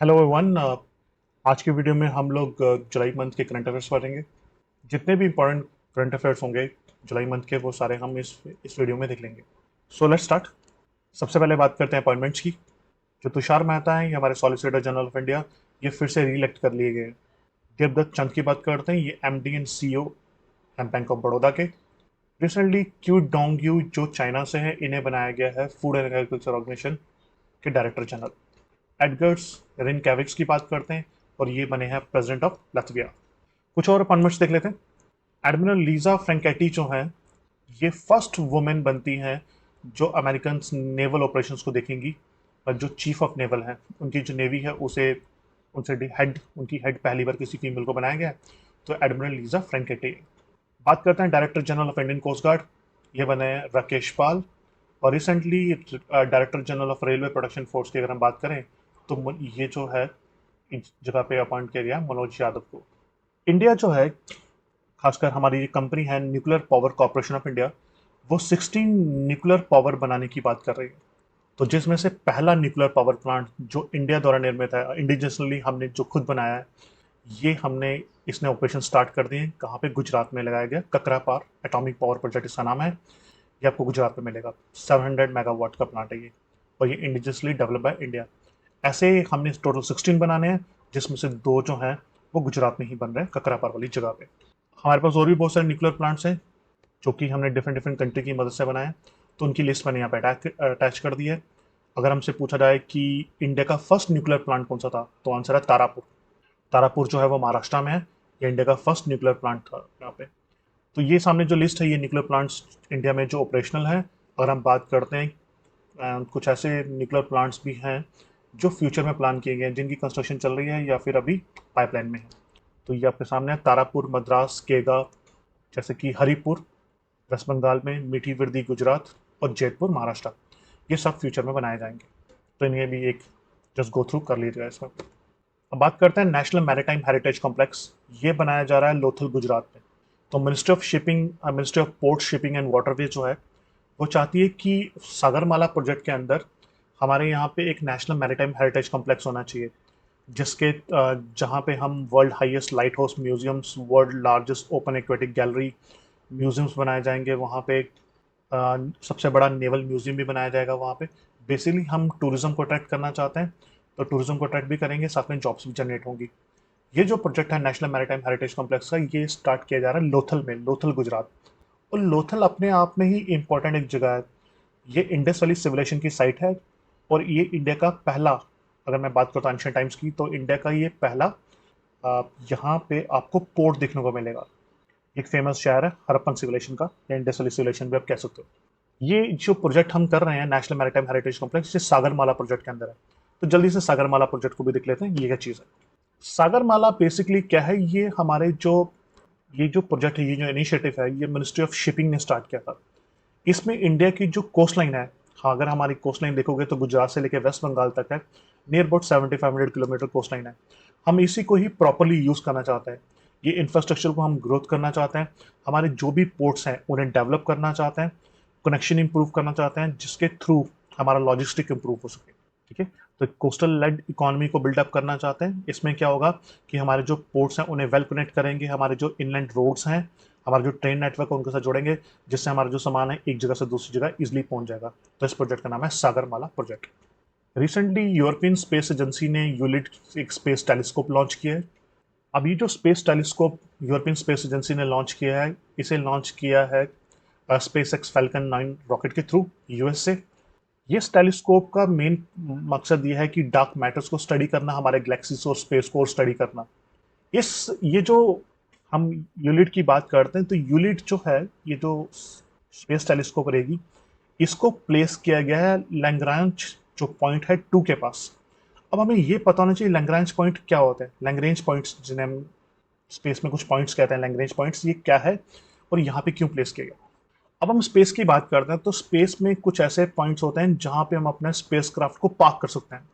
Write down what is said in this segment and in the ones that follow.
Hello everyone. आज की video में हम लोग जुलाई मंथ के करंट अफेयर्स पढ़ेंगे। जितने भी इंपॉर्टेंट करंट अफेयर्स होंगे जुलाई मंथ के, वो सारे हम इस वीडियो में देख लेंगे। So let's start. सबसे पहले बात करते हैं अपॉइंटमेंट्स की। जो तुषार मेहता हैं, ये हमारे सॉलिसिटर जनरल ऑफ इंडिया, ये फिर से री इलेक्ट कर लिए गए हैं। देवदत्त चंद की बात करते हैं, ये एमडी एंड सीईओ हैं बैंक ऑफ बड़ौदा के। रिसेंटली क्यू डोंग यू, जो चाइना से हैं, इन्हें बनाया गया है फूड एंड एग्रीकल्चर ऑर्गेनाइजेशन के डायरेक्टर जनरल। एडगर्स रिनकेविक्स की बात करते हैं, और ये बने हैं प्रेसिडेंट ऑफ लत्विया। कुछ और अपॉइंटमेंट्स देख लेते हैं। एडमिरल लीजा फ्रेंकेटी जो हैं, ये फर्स्ट वुमेन बनती हैं जो अमेरिकन नेवल ऑपरेशंस को देखेंगी, और जो चीफ ऑफ नेवल हैं, उनकी जो नेवी है उसे उनसे हेड उनकी हेड पहली बार किसी फीमेल को बनाया गया है। तो एडमिरल लीजा फ्रेंकेटी। बात करते हैं director general of Indian coast guard, ये बने हैं राकेश पाल। और recently director general of railway production force की अगर हम बात करें, तो ये जो है इस जगह पे अपॉइंट किया गया है मनोज यादव को। इंडिया जो है, खासकर हमारी ये कंपनी है nuclear power corporation of India, वो 16 न्यूक्लियर पावर बनाने की बात कर रही है। तो जिसमें से पहला न्यूक्लियर पावर प्लांट जो इंडिया द्वारा निर्मित है, इंडिजिनसली हमने जो खुद बनाया है, ये हमने इसने ऑपरेशन स्टार्ट कर दिए हैं। कहाँ पे? गुजरात में लगाया गया ककरा पार एटॉमिक पावर प्रोजेक्ट, इसका नाम है। ये आपको गुजरात में मिलेगा। 700 मेगावाट का प्लांट है ये, और ये इंडिजिनसली डेवलप बाय इंडिया। ऐसे हमने टोटल 16 बनाने हैं, जिसमें से दो जो हैं वो गुजरात में ही बन रहे हैं, ककरापार वाली जगह पे। हमारे पास और भी बहुत सारे न्यूक्लियर प्लांट्स हैं जो कि हमने डिफरेंट डिफरेंट कंट्री की मदद से बनाए हैं। तो उनकी लिस्ट मैंने यहाँ पे अटैच कर दी है। अगर हमसे पूछा जाए कि इंडिया का फर्स्ट न्यूक्लियर प्लांट कौन सा था, तो आंसर है तारापुर। तारापुर जो है वो महाराष्ट्र में है। ये इंडिया का फर्स्ट न्यूक्लियर प्लांट था यहाँ पे। तो ये सामने जो लिस्ट है, ये न्यूक्लियर प्लांट्स इंडिया में जो ऑपरेशनल है। अगर हम बात करते हैं, कुछ ऐसे न्यूक्लियर प्लांट्स भी हैं जो फ्यूचर में प्लान किए गए हैं, जिनकी कंस्ट्रक्शन चल रही है या फिर अभी पाइपलाइन में है। तो ये आपके सामने है, तारापुर मद्रास, केगा, जैसे कि हरिपुर वेस्ट बंगाल में, मीठी विरदी गुजरात, और जैतपुर महाराष्ट्र। ये सब फ्यूचर में बनाए जाएंगे। तो इन्हें भी एक जस्ट गो थ्रू कर लीजिएगा इसमें। अब बात करते हैं नेशनल मैरीटाइम हेरिटेज कॉम्प्लेक्स। ये बनाया जा रहा है लोथल गुजरात में। तो ministry of port shipping and waterway जो है, वो चाहती है कि सागरमाला प्रोजेक्ट के अंदर हमारे यहाँ पे एक नेशनल मैरीटाइम हेरिटेज कॉम्प्लेक्स होना चाहिए, जहाँ पे हम world highest light house museums, world largest open aquatic gallery museums बनाए जाएंगे वहाँ पे। सबसे बड़ा नेवल म्यूजियम भी बनाया जाएगा वहाँ पे। बेसिकली हम टूरिज्म को अट्रैक्ट करना चाहते हैं, तो टूरिज्म को अट्रैक्ट भी करेंगे, साथ में जॉब्स भी जनरेट होंगी। ये जो प्रोजेक्ट है नेशनल मैरीटाइम हेरिटेज कॉम्प्लेक्स का, ये स्टार्ट किया जा रहा है लोथल में, लोथल गुजरात। और लोथल अपने आप में ही इम्पोर्टेंट एक जगह है। ये इंडस वैली सिविलाइजेशन की साइट है, और ये इंडिया का पहला, अगर मैं बात करता हूँ एंशियंट टाइम्स की, तो इंडिया का ये पहला यहाँ पे आपको पोर्ट देखने को मिलेगा। एक फेमस शहर है हड़प्पन सिविलाइजेशन का, या इंडस वैली सिविलाइजेशन भी आप कह सकते हो। ये जो प्रोजेक्ट हम कर रहे हैं नेशनल मैरीटाइम हेरिटेज कॉम्प्लेक्स, ये सागरमाला प्रोजेक्ट के अंदर है। तो जल्दी से सागरमाला प्रोजेक्ट को भी देख लेते हैं, ये क्या चीज़ है। सागरमाला बेसिकली क्या है? ये जो प्रोजेक्ट है, ये जो इनिशिएटिव है, ये मिनिस्ट्री ऑफ शिपिंग ने स्टार्ट किया था। इसमें इंडिया की जो कोस्ट लाइन है, हाँ, अगर हमारी कोस्ट लाइन देखोगे तो गुजरात से लेकर वेस्ट बंगाल तक है। Near about 7500 kilometre coast line है। हम इसी को ही प्रॉपरली यूज़ करना चाहते हैं। ये इंफ्रास्ट्रक्चर को हम ग्रोथ करना चाहते हैं। हमारे जो भी पोर्ट्स हैं उन्हें डेवलप करना चाहते हैं, कनेक्शन इंप्रूव करना चाहते हैं, जिसके थ्रू हमारा लॉजिस्टिक इंप्रूव हो सके। ठीक है। तो कोस्टल लेड इकोनॉमी को बिल्डअप करना चाहते हैं। इसमें क्या होगा कि हमारे जो पोर्ट्स हैं उन्हें वेल कनेक्ट करेंगे, हमारे जो इनलैंड रोड्स हैं, हमारा जो ट्रेन नेटवर्क है उनके साथ जोड़ेंगे, जिससे हमारा जो सामान है एक जगह से दूसरी जगह इजिली पहुंच जाएगा। तो इस प्रोजेक्ट का नाम है Sagarmala project. Recently European space agency ने यूलिट एक स्पेस टेलीस्कोप लॉन्च किया है। अब ये जो space telescope European space agency ने लॉन्च किया है, इसे लॉन्च किया है स्पेस एक्स फैल्कन 9 रॉकेट के थ्रू, यूएस से। ये टेलीस्कोप का मेन मकसद ये है कि डार्क मैटर्स को स्टडी करना, हमारे गैलेक्सीज और स्पेस को स्टडी करना। ये जो हम यूलिट की बात करते हैं, तो यूलिट जो है, ये जो स्पेस टेलीस्कोप रहेगी, इसको प्लेस किया गया है लैग्रांज जो पॉइंट है 2 के पास। अब हमें ये पता होना चाहिए लैग्रांज पॉइंट क्या होते हैं। लैग्रेंज पॉइंट्स, जिन्हें हम स्पेस में कुछ पॉइंट्स कहते हैं, लैग्रेंज पॉइंट्स, ये क्या है और यहाँ पे क्यों प्लेस किया गया। अब हम स्पेस की बात करते हैं, तो स्पेस में कुछ ऐसे पॉइंट्स होते हैं जहाँ पे हम अपने स्पेसक्राफ्ट को पार्क कर सकते हैं।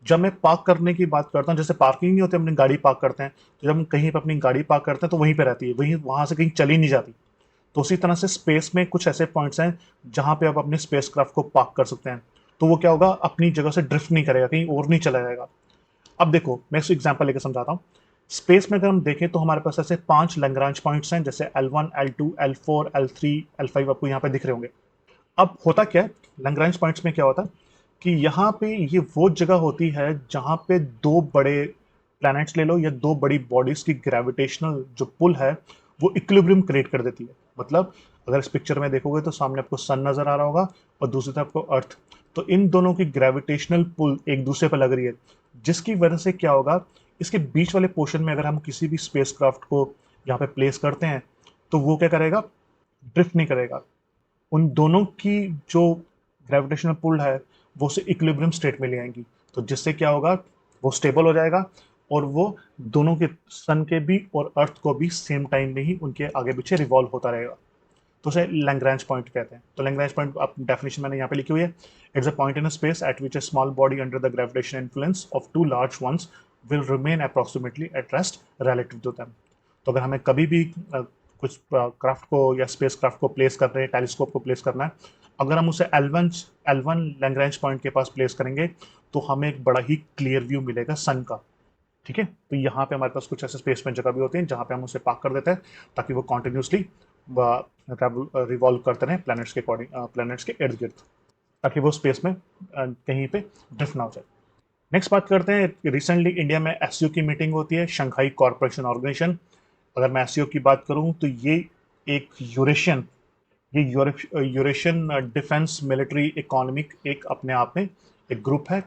जब मैं पार्क करने की बात करता हूँ, जैसे पार्किंग नहीं होती, अपनी गाड़ी पार्क करते हैं, तो जब हम कहीं पर अपनी गाड़ी पार्क करते हैं तो वहीं पे रहती है, वहीं, वहाँ से कहीं चली नहीं जाती। तो उसी तरह से स्पेस में कुछ ऐसे पॉइंट्स हैं जहाँ पे आप अपने स्पेसक्राफ्ट को पार्क कर सकते हैं। तो वो क्या होगा, अपनी जगह से ड्रिफ्ट नहीं करेगा, कहीं और नहीं चला जाएगा। अब देखो मैं इसको एग्जांपल लेकर समझाता हूँ। स्पेस में अगर हम देखें तो हमारे पास ऐसे 5 लैग्रांज पॉइंट्स हैं, जैसे L1, L2, L4, L3, L5 आपको यहाँ पे दिख रहे होंगे। अब होता क्या है, लैग्रांज पॉइंट्स में क्या होता है कि यहाँ पे ये वो जगह होती है जहाँ पे दो बड़े प्लैनेट्स ले लो या दो बड़ी बॉडीज की ग्रेविटेशनल जो पुल है वो इक्विलिब्रियम क्रिएट कर देती है। मतलब अगर इस पिक्चर में देखोगे तो सामने आपको सन नजर आ रहा होगा और दूसरी तरफ आपको अर्थ। तो इन दोनों की ग्रेविटेशनल पुल एक दूसरे पर लग रही है, जिसकी वजह से क्या होगा, इसके बीच वाले पोर्शन में अगर हम किसी भी स्पेसक्राफ्ट को यहाँ पे प्लेस करते हैं तो वो क्या करेगा, ड्रिफ्ट नहीं करेगा। उन दोनों की जो ग्रेविटेशनल पुल है वो उसे इक्विलिब्रियम स्टेट में ले आएंगी, तो जिससे क्या होगा, वो स्टेबल हो जाएगा और वो दोनों के, सन के भी और अर्थ को भी सेम टाइम में ही उनके आगे पीछे रिवॉल्व होता रहेगा। तो उसे लैग्रेंज पॉइंट कहते हैं। तो लैग्रेंज पॉइंट आप डेफिनेशन मैंने यहाँ पे लिखी हुई है, it's a point in space at which a small body under the gravitation influence of two large ones will remain approximately at rest relative to them. तो अगर हमें कभी भी कुछ क्राफ्ट को या स्पेस क्राफ्ट को प्लेस कर रहे हैं, टेलीस्कोप को प्लेस करना है, अगर हम उसे एल वन लैग्रेंज पॉइंट के पास प्लेस करेंगे तो हमें एक बड़ा ही क्लियर व्यू मिलेगा सन का। ठीक है, तो यहाँ पे हमारे पास कुछ ऐसे स्पेस में जगह भी होती है जहाँ पे हम उसे पार्क कर देते हैं ताकि वो कॉन्टिन्यूसली रिवॉल्व करते रहें प्लैनेट्स के अकॉर्डिंग, प्लैनेट्स के इर्द गिर्द, ताकि वो स्पेस में कहीं पे ड्रिफ्ट ना हो जाए। नेक्स्ट बात करते हैं, रिसेंटली इंडिया में एससीओ की मीटिंग होती है, शंघाई कॉरपोरेशन ऑर्गेनाइजेशन। अगर मैं एससीओ की बात करूं तो ये एक यूरेशियन, ये यूरेशियन डिफेंस मिलिट्री इकोनॉमिक एक अपने आप में एक ग्रुप है,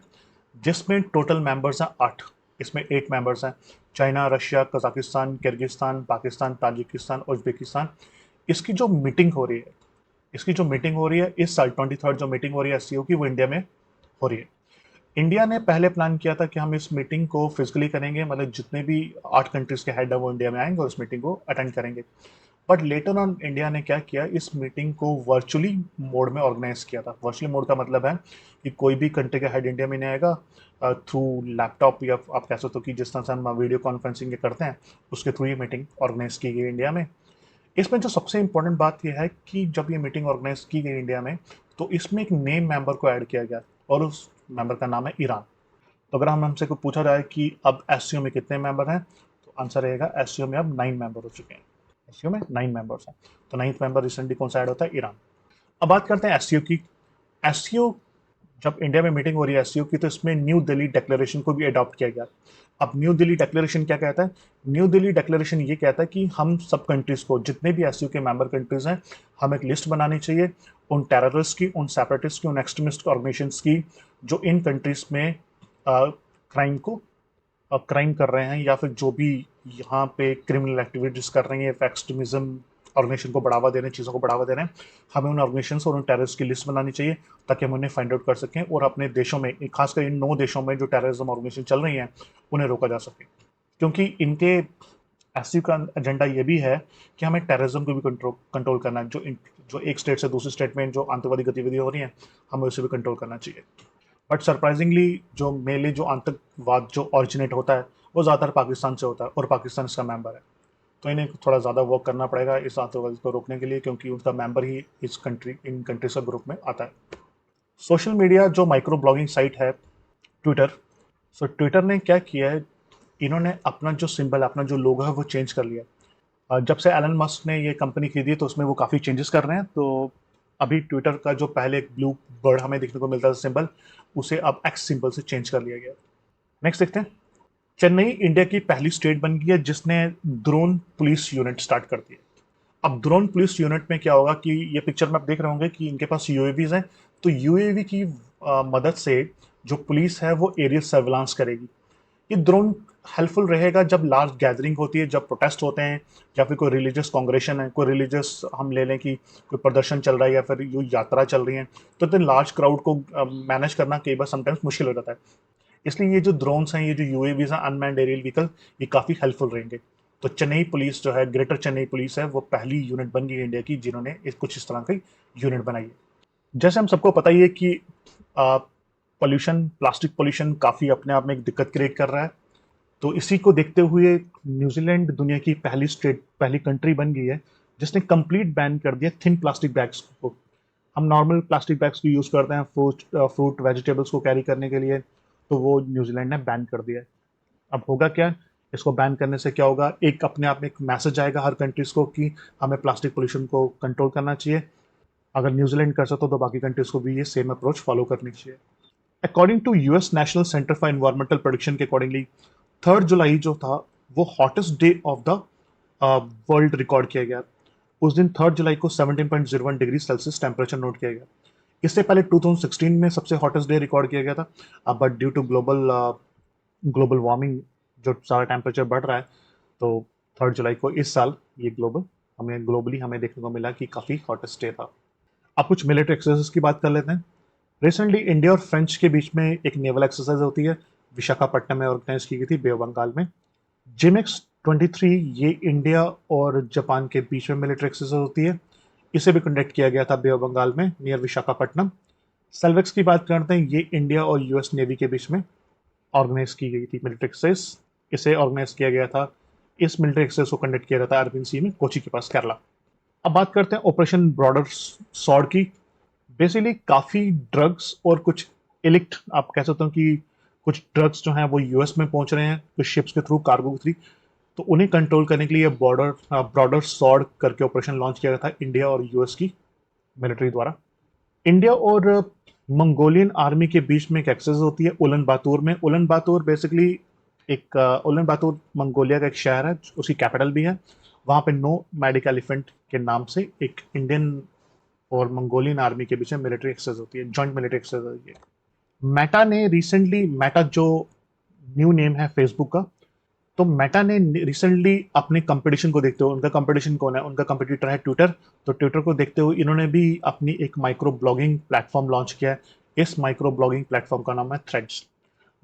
जिसमें टोटल मेंबर्स हैं 8। इसमें 8 मेंबर्स हैं, China, Russia, Kazakhstan, Kyrgyzstan, Pakistan, Tajikistan, Uzbekistan. इसकी जो मीटिंग हो रही है, इसकी जो मीटिंग हो रही है इस साल 23rd जो मीटिंग हो रही है एससीओ की, वो इंडिया में हो रही है। इंडिया ने पहले प्लान किया था कि हम इस मीटिंग को फिजिकली करेंगे, मतलब जितने भी 8 कंट्रीज के हेड है वो इंडिया में आएंगे और इस मीटिंग को अटेंड करेंगे। बट लेटर ऑन इंडिया ने क्या किया, इस मीटिंग को वर्चुअली मोड में ऑर्गेनाइज किया था। वर्चुअली मोड का मतलब है कि कोई भी कंट्री का हेड इंडिया में नहीं आएगा, थ्रू लैपटॉप या आप कह सकते हो कि जिस तरह से हम वीडियो कॉन्फ्रेंसिंग करते हैं उसके थ्रू ये मीटिंग ऑर्गेनाइज की गई इंडिया में। इसमें जो सबसे इंपॉर्टेंट बात यह है कि जब ये मीटिंग ऑर्गेनाइज की गई इंडिया में तो इसमें एक नेम मेंबर को ऐड किया गया और उस मेंबर का नाम है ईरान। तो अगर हम हमसे को पूछा जाए कि अब एससीओ में कितने मेंबर हैं, तो आंसर रहेगा एससीओ में अब 9 मेंबर हो चुके हैं। एससीओ में 9 मेंबर्स हैं, तो 9th मेंबर रिसेंटली कौन सा ऐड होता है, ईरान। अब बात करते हैं एससीओ की। एससीओ, जब इंडिया में मीटिंग हो रही है एससीओ की, तो इसमें न्यू दिल्ली डिक्लेरेशन को भी अडॉप्ट किया गया। अब न्यू दिल्ली डिक्लेरेशन क्या कहता है, न्यू दिल्ली डिक्लेरेशन ये कहता है कि हम सब कंट्रीज को, जितने भी एससीओ के मेंबर कंट्रीज हैं, हम एक लिस्ट बनानी चाहिए उन टेररिस्ट की, उन सेपरेटिस्ट की, उन एक्सट्रीमिस्ट ऑर्गेनाइजेशंस की जो इन कंट्रीज में क्राइम को क्राइम कर रहे हैं या फिर जो भी यहाँ पे क्रिमिनल एक्टिविटीज कर रहे हैं, एक्सट्रीमिज्म ऑर्गेनाइजेशन को बढ़ावा दे रहे हैं, चीज़ों को बढ़ावा दे रहे हैं, हमें उन ऑर्गेनाइजेशन और उन टेररिस्ट की लिस्ट बनानी चाहिए ताकि हम उन्हें फाइंड आउट कर सकें और अपने देशों में, खासकर इन 9 देशों में जो टेररिज्म ऑर्गेनाइजेशन चल रही हैं, उन्हें रोका जा सके। क्योंकि इनके एससीओ का एजेंडा ये भी है कि हमें टेररिज्म को भी कंट्रोल करना है। जो एक स्टेट से दूसरी स्टेट में जो आतंकवादी गतिविधियां हो रही हैं, हमें उसे भी कंट्रोल करना चाहिए। बट सरप्राइजिंगली जो मेनली जो आतंकवाद जो ऑरिजिनेट होता है वो ज़्यादातर पाकिस्तान से होता है और पाकिस्तान इसका मेंबर है। तो इन्हें थोड़ा ज़्यादा वर्क करना पड़ेगा इस आतंकवाद को रोकने के लिए, क्योंकि उनका मेंबर ही इन कंट्रीज का ग्रुप में आता है। सोशल मीडिया जो माइक्रो ब्लॉगिंग साइट है ट्विटर, सो ट्विटर ने क्या किया है, इन्होंने अपना जो सिंबल, अपना जो लोगो है वो चेंज कर लिया। जब से एलन मस्क ने ये कंपनी खरीदी है तो उसमें वो काफ़ी चेंजेस कर रहे हैं। तो अभी ट्विटर का जो पहले एक ब्लू बर्ड हमें देखने को मिलता था सिंबल, उसे अब एक्स सिंबल से चेंज कर लिया गया। नेक्स्ट देखते हैं, चेन्नई इंडिया की पहली स्टेट बन गई है जिसने ड्रोन पुलिस यूनिट स्टार्ट कर दिया। अब ड्रोन पुलिस यूनिट में क्या होगा कि ये पिक्चर में आप देख रहे होंगे कि इनके पास यूएवीज हैं। तो यूएवी की मदद से जो पुलिस है वो एरियल सर्विलांस करेगी। ये ड्रोन हेल्पफुल रहेगा जब लार्ज गैदरिंग होती है, जब प्रोटेस्ट होते हैं या फिर कोई रिलीजियस कांग्रेशन है, कोई रिलीजियस हम ले लें कि कोई प्रदर्शन चल रहा है या फिर यो यात्रा चल रही है, तो इतने लार्ज क्राउड को मैनेज करना कई बार समटाइम्स मुश्किल हो जाता है। इसलिए ये जो ड्रोन्स हैं, ये जो यूएवीज हैं, अनमैन्ड एरियल व्हीकल, ये काफ़ी हेल्पफुल रहेंगे। तो चेन्नई पुलिस जो है, ग्रेटर चेन्नई पुलिस है, वो पहली यूनिट बन गई इंडिया की जिन्होंने कुछ इस तरह की यूनिट बनाई है। जैसे हम सबको पता ही है कि पोल्यूशन, प्लास्टिक पोल्यूशन काफ़ी अपने आप में एक दिक्कत क्रिएट कर रहा है। तो इसी को देखते हुए न्यूजीलैंड दुनिया की पहली कंट्री बन गई है जिसने कंप्लीट बैन कर दिया थिन प्लास्टिक बैग्स को। हम नॉर्मल प्लास्टिक बैग्स को यूज़ करते हैं फ्रूट वेजिटेबल्स को कैरी करने के लिए, तो वो न्यूजीलैंड ने बैन कर दिया है। अब होगा क्या, इसको बैन करने से क्या होगा, एक अपने आप में एक मैसेज आएगा हर कंट्रीज को कि हमें प्लास्टिक पोल्यूशन को कंट्रोल करना चाहिए। अगर न्यूजीलैंड कर सकता तो बाकी कंट्रीज को भी ये सेम अप्रोच फॉलो करनी चाहिए। According to US national centre for environmental production के अकॉर्डिंगली 3 जुलाई जो था वो hottest day of the world record किया गया। उस दिन 3 जुलाई को 17.01 डिग्री सेल्सियस टेम्परेचर नोट किया गया। इससे पहले 2016 में सबसे हॉटेस्ट डे रिकॉर्ड किया गया था, but due to global warming जो सारा टेम्परेचर बढ़ रहा है, तो 3 जुलाई को इस साल ये ग्लोबली हमें देखने को मिला कि काफ़ी हॉटेस्ट डे था। अब कुछ मिलिट्री एक्सरसाइज की बात कर लेते हैं। रिसेंटली इंडिया और फ्रेंच के बीच में एक नेवल एक्सरसाइज होती है, विशाखापट्टनम में ऑर्गेनाइज की गई थी, बे ऑफ बंगाल में। जिमेक्स 23 ये इंडिया और जापान के बीच में मिलिट्री एक्सरसाइज होती है। इसे भी कंडक्ट किया गया था बे ऑफ बंगाल में नियर विशाखापट्टनम। सेल्वेक्स की बात करते हैं, ये इंडिया और यूएस नेवी के बीच में ऑर्गेनाइज की गई थी मिलिट्री एक्सरसाइज। इसे ऑर्गेनाइज किया गया था, इस मिलिट्री एक्सरसाइज को कंडक्ट किया जाता है अरबिंद सी में, कोची के पास, केरला। अब बात करते हैं ऑपरेशन ब्रॉडर सॉर्ड की। बेसिकली काफ़ी ड्रग्स और कुछ इलिक्ट, आप कह सकते हो कि कुछ ड्रग्स जो हैं वो यूएस में पहुंच रहे हैं कुछ शिप्स के थ्रू, कार्गो के थ्रू। तो उन्हें कंट्रोल करने के लिए ब्रॉडर सॉर्ड करके ऑपरेशन लॉन्च किया गया था इंडिया और यूएस की मिलिट्री द्वारा। इंडिया और मंगोलियन आर्मी के बीच में एक एक्सरसाइज होती है उलन बातूर में। उलन बातूर बेसिकली उलन बातूर मंगोलिया का एक शहर है, उसकी कैपिटल भी है। वहाँ पे नो मेडिक एलिफेंट के नाम से एक इंडियन और मंगोलियन आर्मी के बीच में मिलिट्री एक्सरसाइज होती है, जॉइंट मिलिट्री एक्सरसाइज होती है। मेटा ने रिसेंटली, मेटा जो न्यू नेम है फेसबुक का, तो मेटा ने रिसेंटली अपने कंपटीशन को देखते हुए, उनका कंपटीशन कौन है, उनका कंपटीटर है ट्विटर, तो ट्विटर को देखते हुए इन्होंने भी अपनी एक माइक्रो ब्लॉगिंग प्लेटफॉर्म लॉन्च किया है। इस माइक्रो ब्लॉगिंग प्लेटफॉर्म का नाम है थ्रेड्स।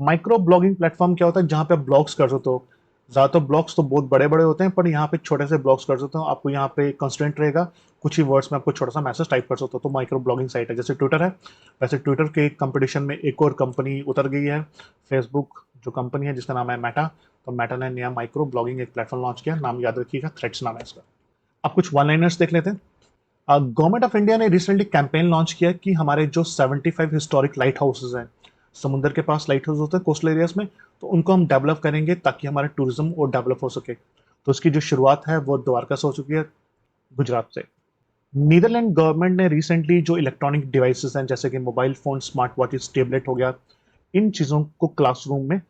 माइक्रो ब्लॉगिंग प्लेटफॉर्म क्या होता है, जहाँ पे आप ब्लॉग्स कर सकते हो। ज़्यादातर ब्लॉग्स तो बहुत बड़े बड़े होते हैं, पर यहाँ पे छोटे से ब्लॉग्स कर सकते हो। आपको यहाँ पे कंस्टेंट रहेगा, कुछ ही वर्ड्स में आपको छोटा सा मैसेज टाइप कर सकते हो। तो माइक्रो ब्लॉगिंग साइट है, जैसे ट्विटर है वैसे ट्विटर के कंपटीशन में एक और कंपनी उतर गई है, फेसबुक जो कंपनी है जिसका नाम है मेटा। तो मेटा ने नया माइक्रो ब्लॉगिंग एक प्लेटफॉर्म लॉन्च किया, नाम याद रखिएगा, थ्रेड्स नाम है इसका। अब कुछ वन लाइनर्स देख लेते हैं। गवर्नमेंट ऑफ इंडिया ने रिसेंटली कैंपेन लॉन्च किया कि हमारे जो 75 हिस्टोरिक लाइट हाउसेज हैं, समुद्र के पास लाइट हाउस होते हैं कोस्टल एरियाज में, तो उनको हम डेवलप करेंगे ताकि हमारा टूरिज्म और डेवलप हो सके। तो इसकी जो शुरुआत है वो द्वारका से हो चुकी है, गुजरात से। नीदरलैंड गवर्नमेंट ने रिसेंटली जो इलेक्ट्रॉनिक डिवाइसेस हैं जैसे कि mobile phone, smart watches, tablet हो गया, इन चीज़ों को क्लासरूम में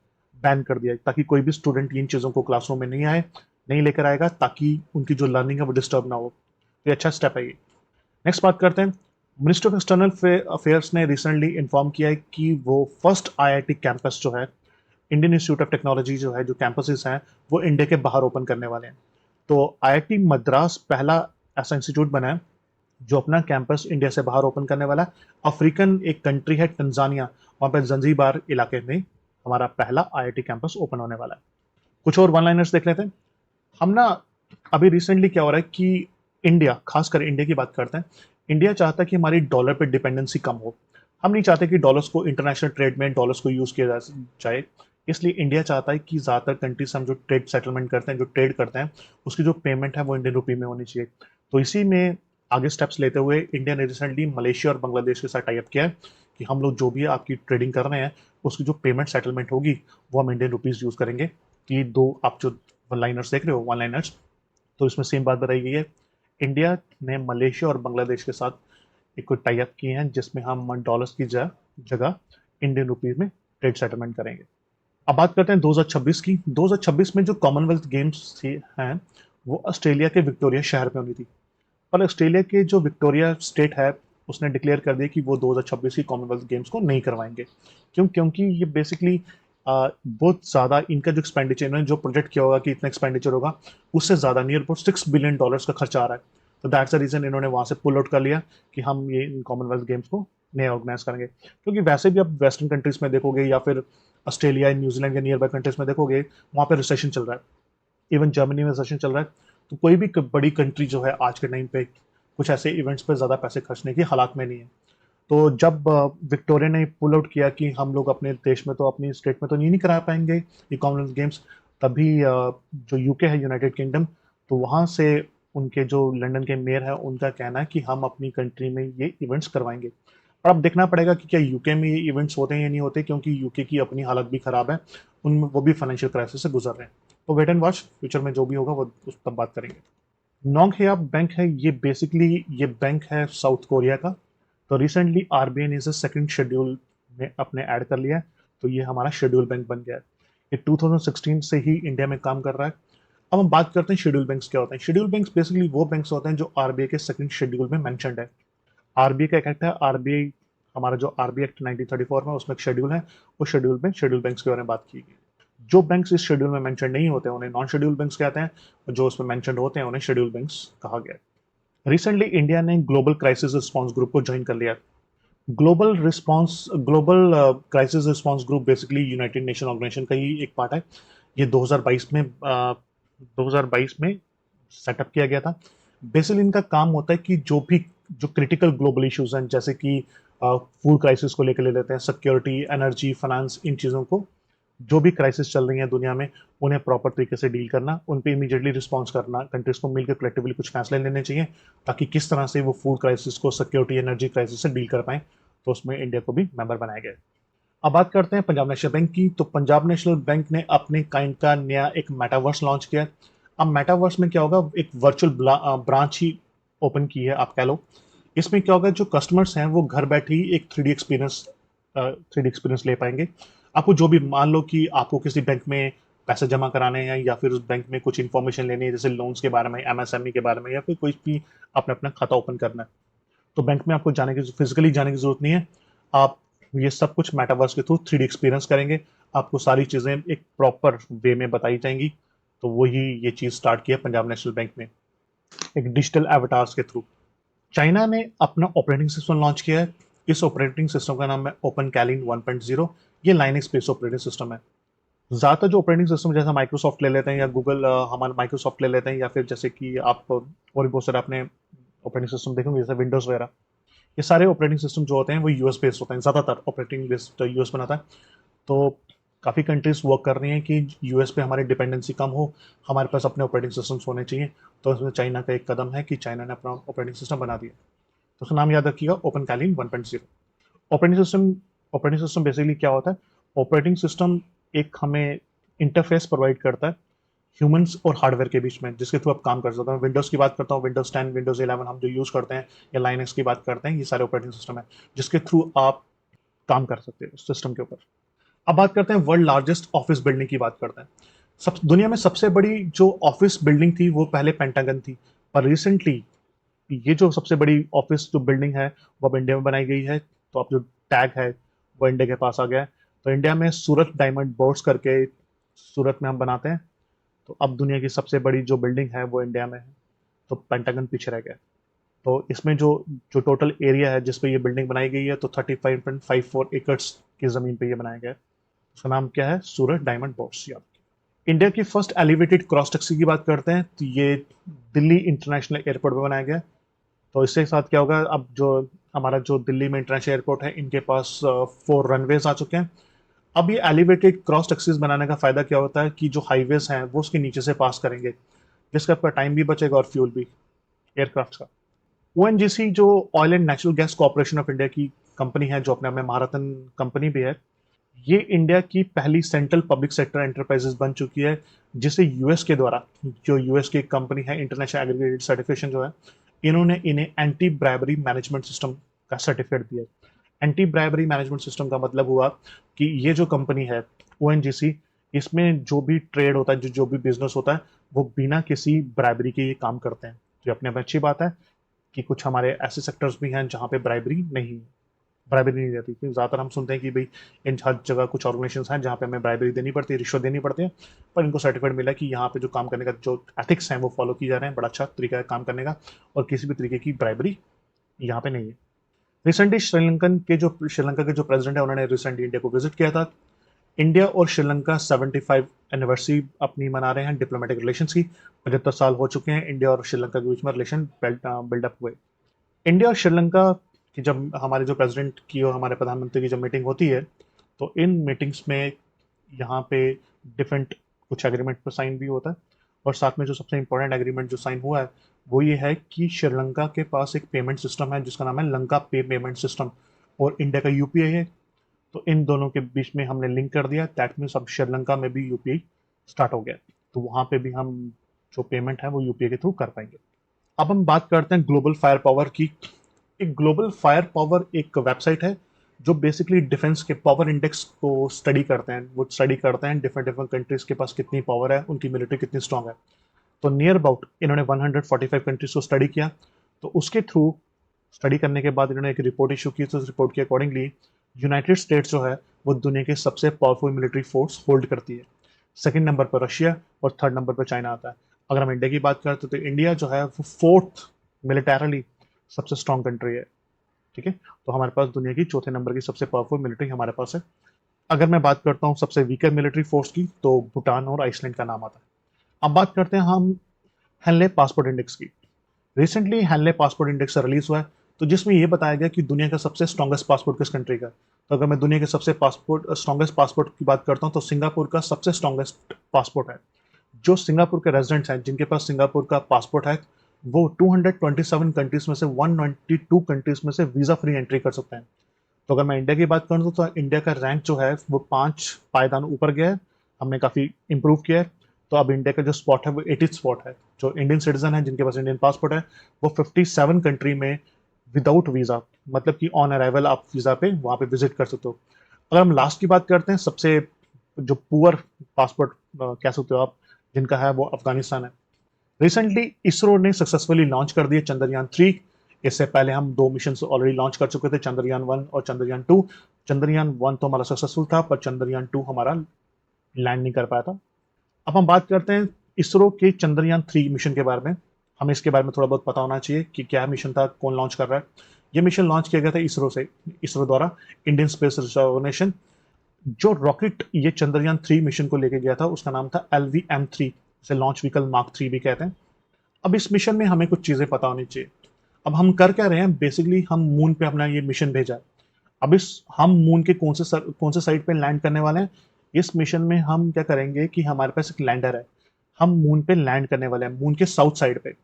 बैन कर दिया ताकि कोई भी स्टूडेंट इन चीज़ों को क्लासरूम में नहीं आए, नहीं लेकर आएगा, ताकि उनकी जो लर्निंग है वो डिस्टर्ब ना हो। तो ये अच्छा स्टेप है ये। नेक्स्ट बात करते हैं, मिनिस्टर ऑफ एक्सटर्नल अफेयर्स ने रिसेंटली इन्फॉर्म किया है कि वो फर्स्ट आईआईटी कैंपस जो है, इंडियन इंस्टीट्यूट ऑफ टेक्नोलॉजी जो है, जो कैंपसेस हैं वो इंडिया के बाहर ओपन करने वाले हैं। तो आईआईटी मद्रास पहला ऐसा इंस्टीट्यूट बना है जो अपना कैंपस इंडिया से बाहर ओपन करने वाला है। अफ्रीकन एक कंट्री है तंजानिया, वहाँ पे जंजीबार इलाके में हमारा पहला आईआईटी कैंपस ओपन होने वाला है। कुछ और वन लाइनर्स देख लेते हैं। हम ना, अभी रिसेंटली क्या हो रहा है कि इंडिया, खासकर इंडिया की बात करते हैं, इंडिया चाहता है कि हमारी डॉलर पे डिपेंडेंसी कम हो। हम नहीं चाहते कि डॉलर्स को इंटरनेशनल ट्रेड में डॉलर्स को यूज़ किया जाए। इसलिए इंडिया चाहता है कि ज़्यादातर कंट्रीज हम जो ट्रेड सेटलमेंट करते हैं, जो ट्रेड करते हैं, उसकी जो पेमेंट है वो इंडियन रुपी में होनी चाहिए। तो इसी में आगे स्टेप्स लेते हुए इंडिया ने रिसेंटली मलेशिया और बांग्लादेश के साथ टाई अप किया है कि हम लोग जो भी आपकी ट्रेडिंग कर रहे हैं उसकी जो पेमेंट सेटलमेंट होगी वो हम इंडियन रुपीज़ यूज़ करेंगे। कि दो आप जो वन लाइनर्स देख रहे हो, वन लाइनर्स, तो इसमें सेम बात बताई गई है। इंडिया ने मलेशिया और बांग्लादेश के साथ एक टाई अप किए हैं जिसमें हम डॉलर्स की जगह इंडियन रुपीज में ट्रेड सेटलमेंट करेंगे। अब बात करते हैं 2026 की। 2026 में जो कॉमनवेल्थ गेम्स हैं वो ऑस्ट्रेलिया के विक्टोरिया शहर में होनी थी, पर ऑस्ट्रेलिया के जो विक्टोरिया स्टेट है उसने डिक्लेयर कर दिया कि वो 2026 की कॉमनवेल्थ गेम्स को नहीं करवाएंगे। क्योंकि ये बेसिकली बहुत ज़्यादा इनका जो एक्सपेंडिचर, इन्होंने जो प्रोजेक्ट किया होगा कि इतना एक्सपेंडिचर होगा, उससे ज़्यादा नियर अबाउट $6 बिलियन का खर्चा आ रहा है। तो दैट्स द रीज़न इन्होंने वहाँ से पुल आउट कर लिया कि हम ये कॉमनवेल्थ गेम्स को नहीं ऑर्गेनाइज करेंगे। क्योंकि वैसे भी आप वेस्टर्न कंट्रीज में देखोगे या फिर ऑस्ट्रेलिया, न्यूजीलैंड के नियर बाय कंट्रीज में देखोगे, वहाँ पे रिसेशन चल रहा है, इवन जर्मनी में रिसेशन चल रहा है। तो कोई भी बड़ी कंट्री जो है आज के टाइम पे कुछ ऐसे इवेंट्स पे ज़्यादा पैसे खर्चने की हालात में नहीं है। तो जब विक्टोरिया ने पुल आउट किया कि हम लोग अपने देश में तो, अपनी स्टेट में तो नहीं करा पाएंगे ये कॉमनवेल्थ गेम्स, तभी जो यूके है, यूनाइटेड किंगडम, तो वहाँ से उनके जो लंदन के मेयर है उनका कहना है कि हम अपनी कंट्री में ये इवेंट्स करवाएंगे। और अब देखना पड़ेगा कि क्या यूके में ये इवेंट्स होते हैं या नहीं होते, क्योंकि यूके की अपनी हालत भी खराब है, उनमें वो भी फाइनेंशियल क्राइसिस से गुजर रहे हैं। तो वेट एंड वॉच, फ्यूचर में जो भी होगा वो उस तब बात करेंगे। नोंगहेया बैंक है, ये बेसिकली ये बैंक है साउथ कोरिया का। तो रिसेंटली आरबीआई ने इसे सेकंड शेड्यूल में अपने ऐड कर लिया है, तो ये हमारा शेड्यूल बैंक बन गया है। ये 2016 से ही इंडिया में काम कर रहा है। अब हम बात करते हैं शेड्यूल बैंक्स क्या होते हैं। शेड्यूल बैंक्स बेसिकली वो बैंक्स होते हैं जो आरबीआई के सेकंड शेड्यूल में मेंशन्ड है। आरबीआई का एक एक्ट है, आरबीआई हमारा जो आरबीआई एक्ट 1934 में, उसमें एक शेड्यूल है, उस शेड्यूल में शेड्यूल बैंक्स के बारे में बात की गई। जो बैंक्स इस शेड्यूल में मेंशन नहीं होते उन्हें नॉन शेड्यूल बैंक्स कहते हैं, और जो उसमें मेंशन होते हैं उन्हें शेड्यूल बैंक्स कहा गया है। रिसेंटली इंडिया ने ग्लोबल क्राइसिस रिस्पांस ग्रुप को ज्वाइन कर लिया। Global crisis response group basically united nation organisation का ही एक पार्ट है। ये 2022 में सेटअप किया गया था। बेसिकली इनका काम होता है कि जो क्रिटिकल ग्लोबल इश्यूज हैं, जैसे कि फूड क्राइसिस को लेकर ले लेते हैं, सिक्योरिटी, एनर्जी, फाइनेंस, इन चीज़ों को, जो भी क्राइसिस चल रही है दुनिया में, उन्हें प्रॉपर तरीके से डील करना, उन पे इमीडिएटली रिस्पॉन्स करना, कंट्रीज को मिलकर कलेक्टिवली कुछ फैसले लेने चाहिए ताकि किस तरह से वो फूड क्राइसिस को, सिक्योरिटी, एनर्जी क्राइसिस से डील कर पाए। तो उसमें इंडिया को भी मेंबर बनाया गया है। अब बात करते हैं पंजाब नेशनल बैंक की। तो पंजाब नेशनल बैंक ने अपने काइंड का नया एक मेटावर्स लॉन्च किया। अब मेटावर्स में क्या होगा, एक वर्चुअल ब्रांच ही ओपन की है आप कह लो। इसमें क्या होगा, जो कस्टमर्स हैं वो घर बैठे ही एक 3D एक्सपीरियंस ले पाएंगे। आपको जो भी, मान लो कि आपको किसी बैंक में पैसे जमा कराने हैं या फिर उस बैंक में कुछ इन्फॉर्मेशन लेनी है, जैसे लोन्स के बारे में, एमएसएमई के बारे में, या फिर कोई भी अपना अपना खाता ओपन करना है, तो बैंक में आपको फिजिकली जाने की जरूरत नहीं है। आप ये सब कुछ मेटावर्स के थ्रू 3D एक्सपीरियंस करेंगे। आपको सारी चीजें एक प्रॉपर वे में बताई जाएंगी। तो वही ये चीज स्टार्ट किया पंजाब नेशनल बैंक में, एक डिजिटल एवटार्स के थ्रू। चाइना ने अपना ऑपरेटिंग सिस्टम लॉन्च किया है। इस ऑपरेटिंग सिस्टम का नाम है ओपन कैलिन 1.0। ये लाइनक्स बेस्ड ऑपरेटिंग सिस्टम है। ज्यादातर जो ऑपरेटिंग सिस्टम जैसा माइक्रोसॉफ्ट ले लेते हैं या गूगल, हमारा माइक्रोसॉफ्ट ले लेते हैं, या फिर जैसे कि आप और भी बहुत सारे अपने ऑपरेटिंग सिस्टम देखेंगे जैसे विंडोज वगैरह, ये सारे ऑपरेटिंग सिस्टम जो होते हैं वो यूएस बेस्ड होते हैं। ज्यादातर ऑपरेटिंग बेस्ड यूएस बनाता है। तो काफ़ी कंट्रीज वर्क कर रही हैं कि यूएस पे हमारी डिपेंडेंसी कम हो, हमारे पास अपने ऑपरेटिंग सिस्टम्स होने चाहिए। तो इसमें चाइना का एक कदम है कि चाइना ने अपना ऑपरेटिंग सिस्टम बना दिया। तो उसका नाम याद रखिएगा, open Kaelin 1.0। Operating system basically क्या होता है, ऑपरेटिंग सिस्टम एक हमें इंटरफेस प्रोवाइड करता है ह्यूमंस और हार्डवेयर के बीच में, जिसके थ्रू आप काम कर सकते हैं। विंडोज़ की बात करता हूँ, विंडोज़ 10, विंडोज़ 11 हम जो यूज़ करते हैं, या लाइनक्स की बात करते हैं, ये सारे ऑपरेटिंग सिस्टम है जिसके थ्रू आप काम कर सकते हैं सिस्टम के ऊपर। अब बात करते हैं वर्ल्ड लार्जेस्ट ऑफिस बिल्डिंग की बात करते हैं। सब दुनिया में सबसे बड़ी जो ऑफिस बिल्डिंग थी वो पहले पेंटागन थी, पर रिसेंटली ये जो सबसे बड़ी ऑफिस जो बिल्डिंग है वो अब इंडिया में बनाई गई है। तो अब जो टैग है वो इंडिया के पास आ गया है। तो इंडिया में सूरत डायमंड बोर्ड्स करके सूरत में हम बनाते हैं। तो अब दुनिया की सबसे बड़ी जो बिल्डिंग है वो इंडिया में है। तो पेंटागन पीछे रह गया। तो इसमें जो जो टोटल एरिया है जिस पे ये बिल्डिंग बनाई गई है, तो 35.54 एकड़ की जमीन पे ये बनाया गया है। उसका नाम क्या है, सूरत डायमंड बोर्ड्स। याद। इंडिया की फर्स्ट एलिवेटेड क्रॉस टैक्सी की बात करते हैं, तो ये दिल्ली इंटरनेशनल एयरपोर्ट पे बनाया गया। तो इसके साथ क्या होगा, अब जो हमारा जो दिल्ली में इंटरनेशनल एयरपोर्ट है, इनके पास 4 रनवेज आ चुके हैं। अब ये एलिवेटेड क्रॉस टैक्सीज बनाने का फायदा क्या होता है कि जो हाईवेज हैं वो उसके नीचे से पास करेंगे, जिसका आपका टाइम भी बचेगा और फ्यूल भी एयरक्राफ्ट का। ओएनजीसी जो oil and natural gas corporation of India की कंपनी है, जो अपने आप में महारत्न कंपनी भी है, ये इंडिया की पहली सेंट्रल पब्लिक सेक्टर एंटरप्राइजेस बन चुकी है, जिसे यूएस के द्वारा, जो यूएस की कंपनी है, इंटरनेशनल एग्रीगेटेड सर्टिफिकेशन जो है, इन्होंने इन्हें एंटी ब्राइबरी मैनेजमेंट सिस्टम का सर्टिफिकेट दिया। एंटी ब्राइबरी मैनेजमेंट सिस्टम का मतलब हुआ कि ये जो कंपनी है ओएनजीसी, इसमें जो भी ट्रेड होता है, जो भी बिजनेस होता है, वो बिना किसी ब्राइबरी के ये काम करते हैं। तो अपने आप अच्छी बात है कि कुछ हमारे ऐसे सेक्टर्स भी हैं जहाँ पे ब्राइबरी नहीं रहती। क्योंकि ज़्यादातर हम सुनते हैं कि भाई इन हर जगह कुछ ऑर्गेनाइजेशंस हैं जहाँ पे हमें ब्राइबरी देनी पड़ती है, रिश्वत देनी पड़ती है, पर इनको सर्टिफिकेट मिला कि यहाँ पे जो काम करने का जो एथिक्स हैं वो फॉलो की जा रहे हैं, बड़ा अच्छा तरीका है काम करने का, और किसी भी तरीके की ब्राइबरी यहाँ पे नहीं है। रिसेंटली श्रीलंका के जो प्रेसिडेंट है, उन्होंने रिसेंटली इंडिया को विजिट किया था। इंडिया और श्रीलंका 75 एनिवर्सरी अपनी मना रहे हैं डिप्लोमेटिक रिलेशंस की। 75 साल हो चुके हैं इंडिया और श्रीलंका के बीच में रिलेशन बिल्डअप हुए। इंडिया और श्रीलंका की जब हमारे जो प्रेसिडेंट की और हमारे प्रधानमंत्री की जब मीटिंग होती है, तो इन मीटिंग्स में यहाँ पे डिफरेंट कुछ एग्रीमेंट पर साइन भी होता है। और साथ में जो सबसे इंपॉर्टेंट एग्रीमेंट जो साइन हुआ है वो ये है कि श्रीलंका के पास एक पेमेंट सिस्टम है जिसका नाम है लंका पे पेमेंट सिस्टम। और इंडिया का यूपीआई है, तो इन दोनों के बीच में हमने लिंक कर दिया। दैट मीन्स अब श्रीलंका में भी यूपीआई स्टार्ट हो गया, तो वहाँ पे भी हम जो पेमेंट है वो यूपीआई के थ्रू कर पाएंगे। अब हम बात करते हैं ग्लोबल फायर पावर की। एक ग्लोबल फायर पावर एक वेबसाइट है जो बेसिकली डिफेंस के पावर इंडेक्स को स्टडी करते हैं। वो स्टडी करते हैं डिफरेंट डिफरेंट कंट्रीज के पास कितनी पावर है, उनकी मिलिट्री कितनी स्ट्रांग है। तो नियर अबाउट इन्होंने 145 कंट्रीज को स्टडी किया। तो उसके थ्रू स्टडी करने के बाद इन्होंने एक रिपोर्ट इशू की। तो उस रिपोर्ट के अकॉर्डिंगली यूनाइटेड स्टेट्स जो है वो दुनिया के सबसे पावरफुल मिलिट्री फोर्स होल्ड करती है। सेकंड नंबर पर रशिया और थर्ड नंबर पर चाइना आता है। अगर हम इंडिया की बात करते तो इंडिया जो है वो फोर्थ मिलिटरली सबसे स्ट्रॉन्ग कंट्री है। ठीक है, तो हमारे पास दुनिया की चौथे नंबर की सबसे पावरफुल मिलिट्री हमारे पास है। अगर मैं बात करता हूँ सबसे वीकर मिलिट्री फोर्स की, तो भूटान और आइसलैंड का नाम आता है। अब बात करते हैं हम हेनले पासपोर्ट इंडेक्स की। Recently Henley passport index release हुआ है, तो जिसमें यह बताया गया कि दुनिया का सबसे स्ट्रॉन्गेस्ट पासपोर्ट किस कंट्री का। तो अगर मैं दुनिया के सबसे स्ट्रॉन्गेस्ट पासपोर्ट की बात करता हूँ तो सिंगापुर का सबसे स्ट्रॉन्गेस्ट पासपोर्ट है। जो सिंगापुर के रेजिडेंट्स हैं जिनके पास सिंगापुर का पासपोर्ट है, वो 227 कंट्रीज में से 192 कंट्रीज में से वीजा फ्री एंट्री कर सकते हैं। तो अगर मैं इंडिया की बात करूँ तो इंडिया का रैंक जो है वो 5 पायदान ऊपर गया है। हमने काफ़ी इंप्रूव किया है। तो अब इंडिया का जो स्पॉट है वो 80th स्पॉट है। जो इंडियन सिटीजन है जिनके पास इंडियन पासपोर्ट है वो 57 कंट्री में विदाउट वीज़ा, मतलब कि ऑन अराइवल आप वीज़ा पे वहाँ पे विजिट कर सकते हो। अगर हम लास्ट की बात करते हैं, सबसे जो पुअर पासपोर्ट कह सकते हो आप, जिनका है वो अफगानिस्तान है। रिसेंटली इसरो ने सक्सेसफुली लॉन्च कर दिया चंद्रयान 3। इससे पहले हम 2 मिशन ऑलरेडी लॉन्च कर चुके थे, चंद्रयान 1 और चंद्रयान 2। चंद्रयान 1 तो हमारा सक्सेसफुल था, पर चंद्रयान 2 हमारा लैंड नहीं कर पाया था। अब हम बात करते हैं इसरो के चंद्रयान 3 मिशन के बारे में। हमें इसके बारे में थोड़ा बहुत पता होना चाहिए कि क्या मिशन था, कौन लॉन्च कर रहा है। ये मिशन लॉन्च किया गया था इसरो द्वारा, इंडियन स्पेस रिसर्च ऑर्गेनाइजेशन। जो रॉकेट ये चंद्रयान 3 मिशन को लेके गया था उसका नाम था LVM-3, इसे लॉन्च व्हीकल मार्क 3 भी कहते हैं। अब इस मिशन में हमें कुछ चीज़ें पता होनी चाहिए। अब हम कर क्या रहे हैं, बेसिकली हम मून पे अपना ये मिशन भेजा है। अब इस हम मून के कौन से साइड पे लैंड करने वाले हैं। इस मिशन में हम क्या करेंगे कि हमारे पास एक लैंडर है, हम मून पे लैंड करने वाले हैं, मून के साउथ साइड पे।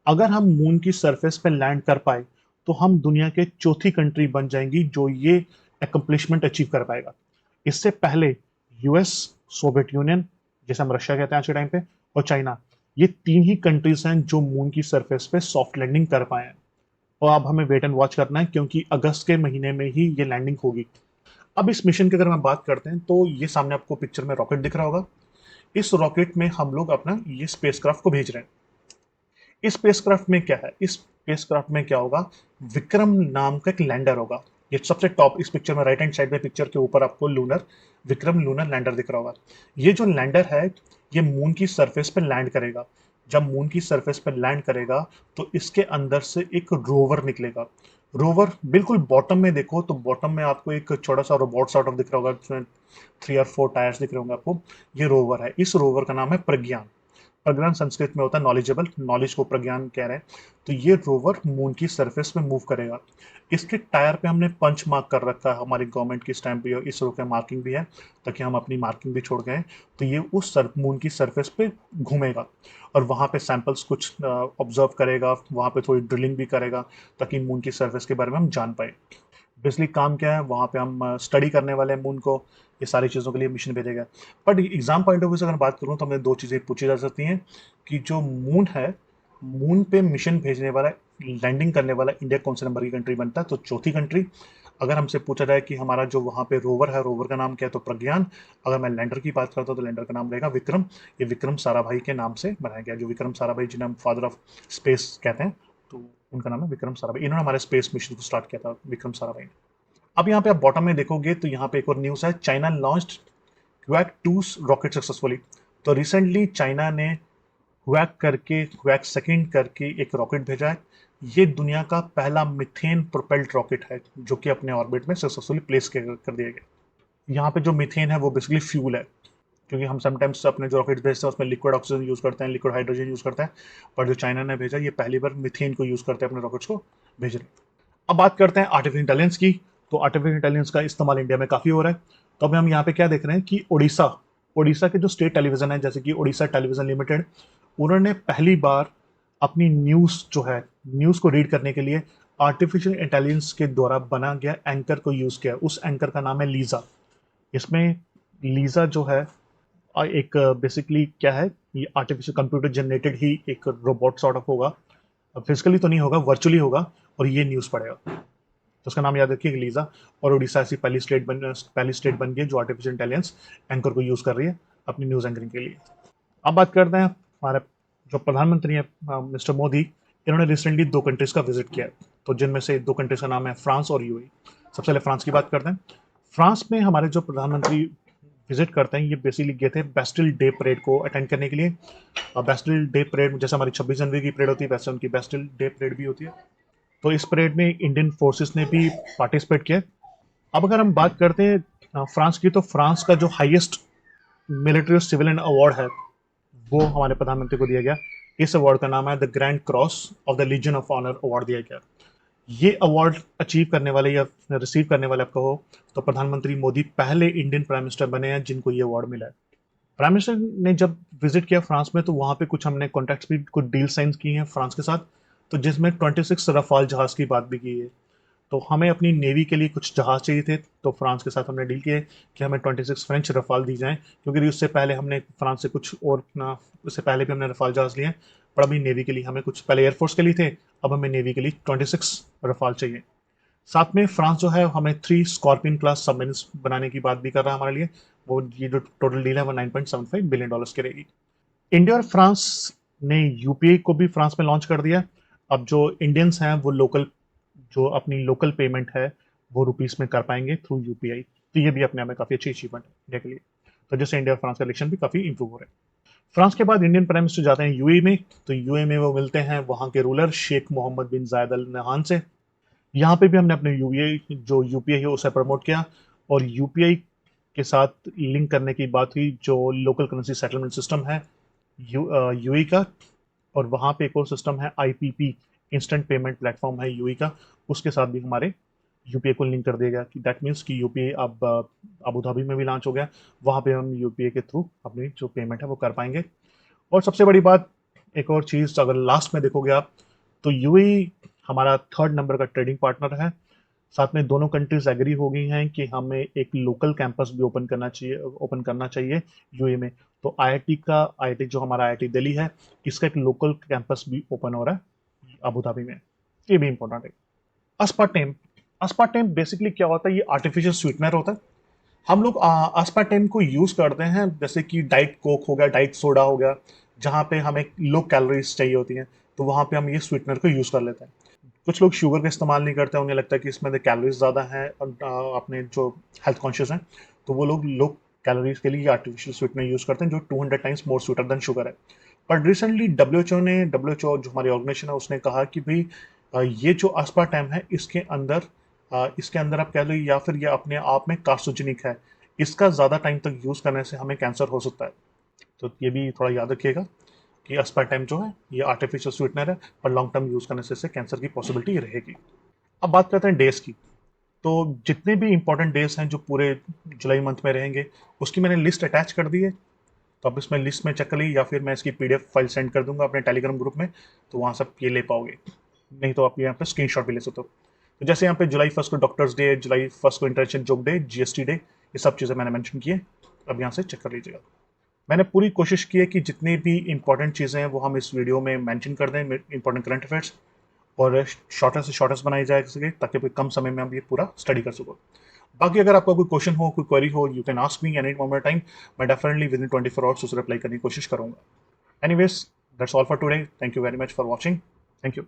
अगर हम मून की सरफेस पे लैंड कर पाए तो हम दुनिया के चौथी कंट्री बन जाएंगी जो ये अकम्पलिशमेंट अचीव कर पाएगा। इससे पहले यूएस, सोवियत यूनियन जैसे हम रशिया कहते हैं आज के टाइम पे, और चाइना, ये 3 ही कंट्रीज हैं जो मून की सरफेस पे सॉफ्ट लैंडिंग कर पाए हैं। और अब हमें वेट एंड वॉच करना है क्योंकि अगस्त के महीने में ही ये लैंडिंग होगी। अब इस मिशन की अगर हम बात करते हैं तो ये सामने आपको पिक्चर में रॉकेट दिख रहा होगा। इस रॉकेट में हम लोग अपना ये स्पेसक्राफ्ट को भेज रहे हैं। इस स्पेसक्राफ्ट में क्या है, इस स्पेसक्राफ्ट में क्या होगा, विक्रम नाम का एक लैंडर होगा। ये सबसे टॉप इस पिक्चर में राइट हैंड साइड में पिक्चर के ऊपर आपको विक्रम लूनर लैंडर दिख रहा होगा। ये जो लैंडर है ये मून की सरफेस पर लैंड करेगा। जब मून की सरफेस पर लैंड करेगा तो इसके अंदर से एक रोवर निकलेगा। रोवर बिल्कुल बॉटम में देखो तो बॉटम में आपको एक छोटा सा रोबोट सॉर्ट ऑफ दिख रहा होगा, जिसमें 3 और 4 टायर्स दिख रहे होंगे आपको। ये रोवर है। इस रोवर का नाम है प्रज्ञान। प्रज्ञान संस्कृत में होता है नॉलेजेबल, नॉलेज को प्रज्ञान कह रहे हैं। तो ये रोवर मून की सरफेस में मूव करेगा। इसके टायर पे हमने पंच मार्क कर रखा है, हमारी गवर्नमेंट की स्टैंप भी है, इसरो का मार्किंग भी है, ताकि हम अपनी मार्किंग भी छोड़ गए। तो ये उस मून की सरफेस पे घूमेगा और वहाँ पे सैंपल्स कुछ ऑब्जर्व करेगा, वहाँ पे थोड़ी ड्रिलिंग भी करेगा ताकि मून की सरफेस के बारे में हम जान पाए। बेसिकली काम क्या है, वहाँ पे हम स्टडी करने वाले हैं मून को। ये सारी चीज़ों के लिए मिशन भेजेगा। But exam point of view से अगर बात करूँ तो हमें 2 चीज़ें पूछी जा सकती हैं कि जो मून है, मून पे मिशन भेजने वाला, लैंडिंग करने वाला इंडिया कौन से नंबर की कंट्री बनता है, तो चौथी कंट्री। अगर हमसे पूछा जाए कि हमारा जो वहाँ पे रोवर है, रोवर का नाम क्या है, तो प्रज्ञान। अगर मैं लैंडर की बात करता हूँ तो लैंडर का नाम रहेगा विक्रम। ये विक्रम साराभाई के नाम से बनाया गया, जो विक्रम साराभाई जिन्हें हम फादर ऑफ स्पेस कहते हैं, तो उनका नाम है विक्रम साराभाई। इन्होंने हमारे स्पेस मिशन को स्टार्ट किया था, विक्रम साराभाई ने। अब यहाँ पे आप बॉटम में देखोगे तो यहाँ पे एक और न्यूज़ है, China launched quack 2 rocket successfully. तो रिसेंटली चाइना ने क्वैक 2 करके एक रॉकेट भेजा है। ये दुनिया का पहला मीथेन प्रोपेल्ड रॉकेट है जो कि अपने ऑर्बिट में सक्सेसफुली प्लेस कर दिया गया। यहाँ पे जो मीथेन है वो बेसिकली फ्यूल है, क्योंकि हम समटाइम्स अपने जो रॉकेट भेजते हैं उसमें लिक्विड ऑक्सीजन यूज़ करते हैं, लिक्विड हाइड्रोजन यूज़ करते हैं। पर जो चाइना ने भेजा ये पहली बार मीथेन को यूज़ करते हैं अपने रॉकेट्स को भेज रहे हैं। अब बात करते हैं आर्टिफिशियल इंटेलिजेंस की। तो आर्टिफिशियल इंटेलिजेंस का इस्तेमाल इंडिया में काफ़ी हो रहा है। तो अभी हम यहाँ पे क्या देख रहे हैं कि उड़ीसा के जो स्टेट टेलीविज़न है, जैसे कि उड़ीसा टेलीविज़न लिमिटेड, उन्होंने पहली बार अपनी न्यूज़ जो है, न्यूज़ को रीड करने के लिए आर्टिफिशियल इंटेलिजेंस के द्वारा बना गया एंकर को यूज़ किया। उस एंकर का नाम है लीज़ा। इसमें लीज़ा जो है एक बेसिकली क्या है, ये आर्टिफिशियल कंप्यूटर जनरेटेड ही एक रोबोट सॉर्ट ऑफ होगा। फिजिकली तो नहीं होगा, वर्चुअली होगा, और ये न्यूज़ पढ़ेगा। तो उसका नाम याद रखिए लीज़ा। और उड़ीसा ऐसी पहली स्टेट बन गई जो आर्टिफिशियल इंटेलिजेंस एंकर को यूज़ कर रही है अपनी न्यूज़ एंकरिंग के लिए। अब बात करते हैं हमारे जो प्रधानमंत्री हैं मिस्टर मोदी। इन्होंने रिसेंटली 2 कंट्रीज का विजिट किया है। तो जिनमें से 2 कंट्रीज का नाम है फ्रांस और यूएई। सबसे पहले फ्रांस की बात करते हैं। फ्रांस में हमारे जो प्रधानमंत्री विजिट करते हैं, ये बेसिकली गए थे बेस्टिल डे परेड को अटेंड करने के लिए। और बेस्टिल डे परेड जैसे हमारी 26 जनवरी की परेड होती है, वैसे उनकी बेस्टिल डे परेड भी होती है। तो इस परेड में इंडियन फोर्सेस ने भी पार्टिसिपेट किया। अब अगर हम बात करते हैं फ्रांस की, तो फ्रांस का जो हाईएस्ट मिलिट्री और सिविलियन अवार्ड है वो हमारे प्रधानमंत्री को दिया गया। इस अवार्ड का नाम है the grand cross of the legion of honour award दिया गया। ये अवार्ड अचीव करने वाले या रिसीव करने वाले आपको हो तो प्रधानमंत्री मोदी पहले इंडियन प्राइम मिनिस्टर बने हैं जिनको ये अवार्ड मिला है। प्राइम मिनिस्टर ने जब विजिट किया फ्रांस में, तो वहाँ पे कुछ हमने कॉन्ट्रैक्ट्स भी, कुछ डील साइन की हैं फ्रांस के साथ, तो जिसमें 26 रफाल जहाज की बात भी की है। तो हमें अपनी नेवी के लिए कुछ जहाज चाहिए थे, तो फ्रांस के साथ हमने डील किया कि हमें 26 फ्रेंच रफाल दी जाएं, क्योंकि उससे पहले हमने फ्रांस से कुछ और ना, उससे पहले भी हमने रफाल जहाज लिए हैं, पर अभी नेवी के लिए हमें कुछ, पहले एयरफोर्स के लिए थे, अब हमें नेवी के लिए 26 रफाल चाहिए। साथ में फ्रांस जो है हमें 3 स्कॉर्पियन क्लास सबमरीन्स बनाने की बात भी कर रहा है हमारे लिए। वो ये जो टोटल डील है वो $9.75 बिलियन की रहेगी। इंडिया और फ्रांस ने यूपीआई को भी फ्रांस में लॉन्च कर दिया। अब जो इंडियंस हैं वो लोकल, जो अपनी लोकल पेमेंट है वो रुपीस में कर पाएंगे थ्रू यूपीआई। तो ये भी अपने आप में काफ़ी अच्छी अचीवमेंट है इंडिया के लिए। तो जैसे इंडिया और फ्रांस का रिलेशन भी काफ़ी इंप्रूव हो रहे हैं। फ्रांस के बाद इंडियन प्राइम मिनिस्टर जाते हैं यूएई में। तो यूएई में वो मिलते हैं वहाँ के रूलर शेख मोहम्मद बिन जायद अल नहान से। यहाँ पे भी हमने अपने यूपीआई है उसे प्रमोट किया, और यूपीआई के साथ लिंक करने की बात हुई जो लोकल करेंसी सेटलमेंट सिस्टम है यूएई का। और वहाँ पे एक और सिस्टम है आईपीपी, इंस्टेंट पेमेंट प्लेटफॉर्म है यूएई का, उसके साथ भी हमारे यूपीआई को लिंक कर दिया गया। कि दैट मीन्स कि यूपीआई अब अबू धाबी में भी लॉन्च हो गया। वहाँ पे हम यूपीआई के थ्रू अपनी जो पेमेंट है वो कर पाएंगे। और सबसे बड़ी बात, एक और चीज़ अगर लास्ट में देखोगे आप, तो यूएई हमारा 3rd नंबर का ट्रेडिंग पार्टनर है। साथ में दोनों कंट्रीज एग्री हो गई हैं कि हमें एक लोकल कैंपस भी ओपन करना चाहिए यूएई में। तो आईआईटी जो हमारा आईआईटी दिल्ली है, इसका एक लोकल कैंपस भी ओपन हो रहा है अबू धाबी में। ये भी इंपॉर्टेंट है। अस्पार्टेम, अस्पार्टेम बेसिकली क्या होता है, ये आर्टिफिशियल स्वीटनर होता है। हम लोग अस्पार्टेम को यूज़ करते हैं जैसे कि डाइट कोक हो गया, डाइट सोडा हो गया, जहाँ पे हमें लो कैलोरीज चाहिए होती हैं, तो वहाँ पे हम ये स्वीटनर को यूज़ कर लेते हैं। कुछ लोग शुगर का इस्तेमाल नहीं करते, उन्हें लगता है कि इसमें कैलोरीज ज़्यादा हैं, और अपने जो हेल्थ कॉन्शियस हैं, तो वो लोग लो कैलोरीज के लिए आर्टिफिशियल स्वीटनर यूज़ करते हैं जो 200 times more sweeter than sugar है। बट रिसेंटली डब्ल्यू जो हमारी ऑर्गेनाइजेशन है उसने कहा कि भाई ये जो अस्पार्टम है इसके अंदर आप कह लो या फिर ये अपने आप में कार्सिनोजेनिक है, इसका ज़्यादा टाइम तक यूज़ करने से हमें कैंसर हो सकता है। तो ये भी थोड़ा याद रखिएगा कि अस्पार्टम जो है ये आर्टिफिशियल स्वीटनर है, पर लॉन्ग टर्म यूज़ करने से कैंसर की पॉसिबिलिटी रहेगी। अब बात करते हैं डेज की। तो जितने भी इंपॉर्टेंट डेज हैं जो पूरे जुलाई मंथ में रहेंगे, उसकी मैंने लिस्ट अटैच कर दी है। तो आप इसमें लिस्ट में चेक कर लीजिए, या फिर मैं इसकी पीडीएफ फाइल सेंड कर दूंगा अपने टेलीग्राम ग्रुप में, तो वहाँ सब ये ले पाओगे। नहीं तो आप यहाँ पे स्क्रीनशॉट भी ले सकते हो। तो जैसे यहाँ पे जुलाई 1 को डॉक्टर्स डे, जुलाई 1 को international joke day, GST day, ये सब चीज़ें मैंने मेंशन की है। अब यहाँ से चेक कर लीजिएगा। मैंने पूरी कोशिश की है कि जितनी भी इंपॉर्टेंट चीज़ें हैं वो हम इस वीडियो में मेंशन कर दें, इंपॉर्टेंट करंट अफेयर्स, और शॉर्टेस्ट से शॉर्टेस्ट बनाई जा सके ताकि कोई कम समय में हम ये पूरा स्टडी कर सको। बाकी अगर आपका कोई क्वेश्चन हो, कोई क्वेरी हो, you can ask me any moment time. मैं डेफिनेटली विद इन 24 आवर्स उसे रिप्लाई करने की कोशिश करूंगा। Anyways, that's all for today. Thank you very much for watching. Thank you.